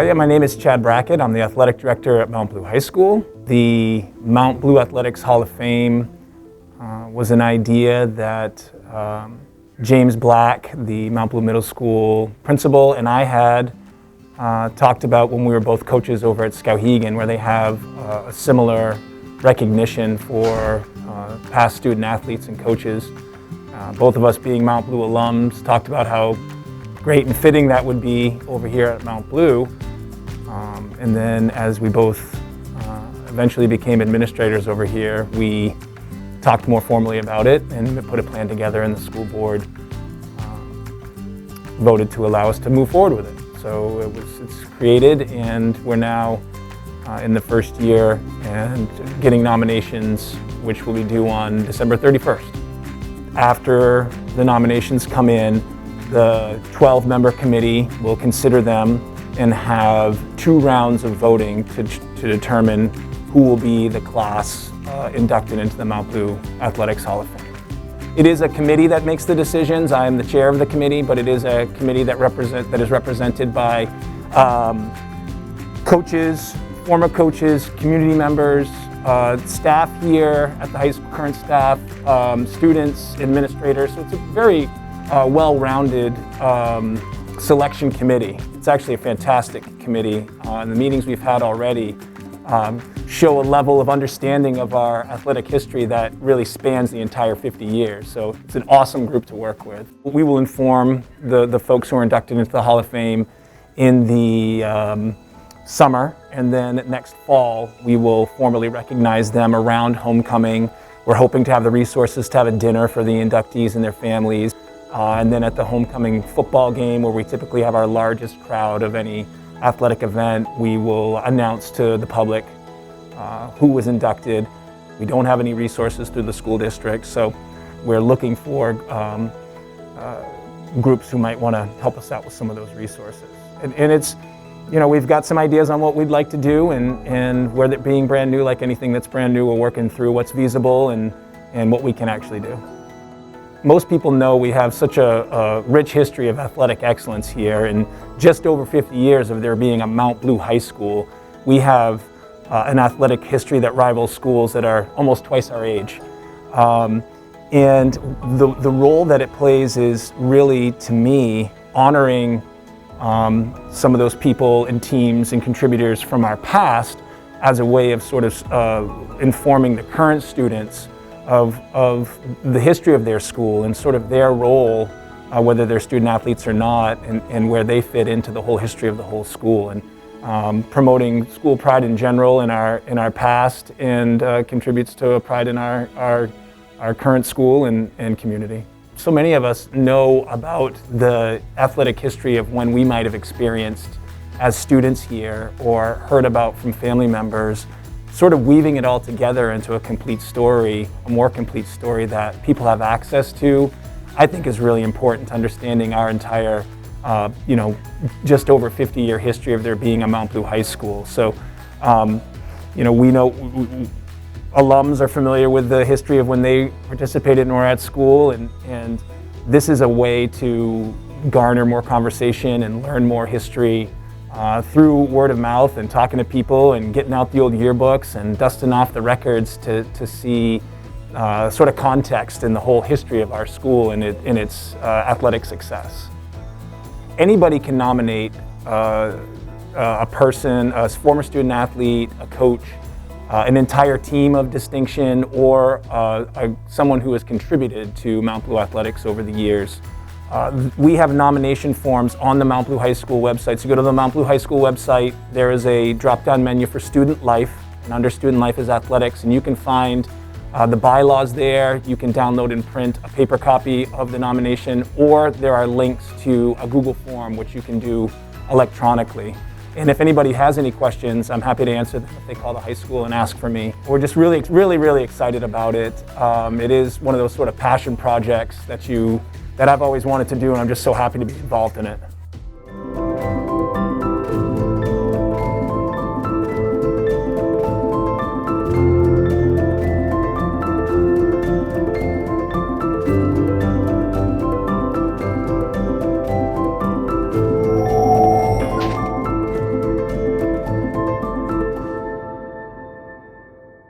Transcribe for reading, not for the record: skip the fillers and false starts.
Yeah, my name is Chad Brackett. I'm the athletic director at Mount Blue High School. The Mount Blue Athletics Hall of Fame was an idea that James Black, the Mount Blue Middle School principal, and I had talked about when we were both coaches over at Skowhegan, where they have a similar recognition for past student athletes and coaches. Both of us being Mount Blue alums, talked about how great and fitting that would be over here at Mount Blue. And then as we both eventually became administrators over here, we talked more formally about it and put a plan together, and the school board voted to allow us to move forward with it. So it's created, and we're now in the first year and getting nominations, which will be due on December 31st. After the nominations come in, the 12-member committee will consider them and have 2 rounds of voting to determine who will be the class inducted into the Mount Blue Athletics Hall of Fame. It is a committee that makes the decisions. I am the chair of the committee, but it is a committee that is represented by coaches, former coaches, community members, staff here at the high school, current staff, students, administrators. So it's a very well-rounded selection committee. It's actually a fantastic committee, and the meetings we've had already show a level of understanding of our athletic history that really spans the entire 50 years. So it's an awesome group to work with. We will inform the folks who are inducted into the Hall of Fame in the summer, and then next fall we will formally recognize them around homecoming. We're hoping to have the resources to have a dinner for the inductees and their families. And then at the homecoming football game, where we typically have our largest crowd of any athletic event, we will announce to the public who was inducted. We don't have any resources through the school district, so we're looking for groups who might want to help us out with some of those resources. And it's, you know, we've got some ideas on what we'd like to do, and where that being brand new, like anything that's brand new, we're working through what's feasible and what we can actually do. Most people know we have such a rich history of athletic excellence here, and just over 50 years of there being a Mount Blue High School, we have an athletic history that rivals schools that are almost twice our age. And the role that it plays is really, to me, honoring some of those people and teams and contributors from our past as a way of sort of informing the current students of the history of their school and sort of their role, whether they're student athletes or not, and where they fit into the whole history of the whole school, and promoting school pride in general in our past, and contributes to a pride in our current school and community. So many of us know about the athletic history of when we might have experienced as students here, or heard about from family members. Sort of weaving it all together into a complete story, a more complete story that people have access to, I think is really important to understanding our entire, just over 50-year history of there being a Mount Blue High School. So, we know alums are familiar with the history of when they participated and were at school, and this is a way to garner more conversation and learn more history through word of mouth and talking to people and getting out the old yearbooks and dusting off the records to see sort of context in the whole history of our school and its athletic success. Anybody can nominate a person, a former student athlete, a coach, an entire team of distinction, or someone who has contributed to Mount Blue Athletics over the years. We have nomination forms on the Mount Blue High School website. So you go to the Mount Blue High School website, there is a drop-down menu for student life, and under student life is athletics, and you can find the bylaws there. You can download and print a paper copy of the nomination, or there are links to a Google form which you can do electronically. And if anybody has any questions, I'm happy to answer them if they call the high school and ask for me. We're just really, really, really excited about it. It is one of those sort of passion projects that I've always wanted to do, and I'm just so happy to be involved in it.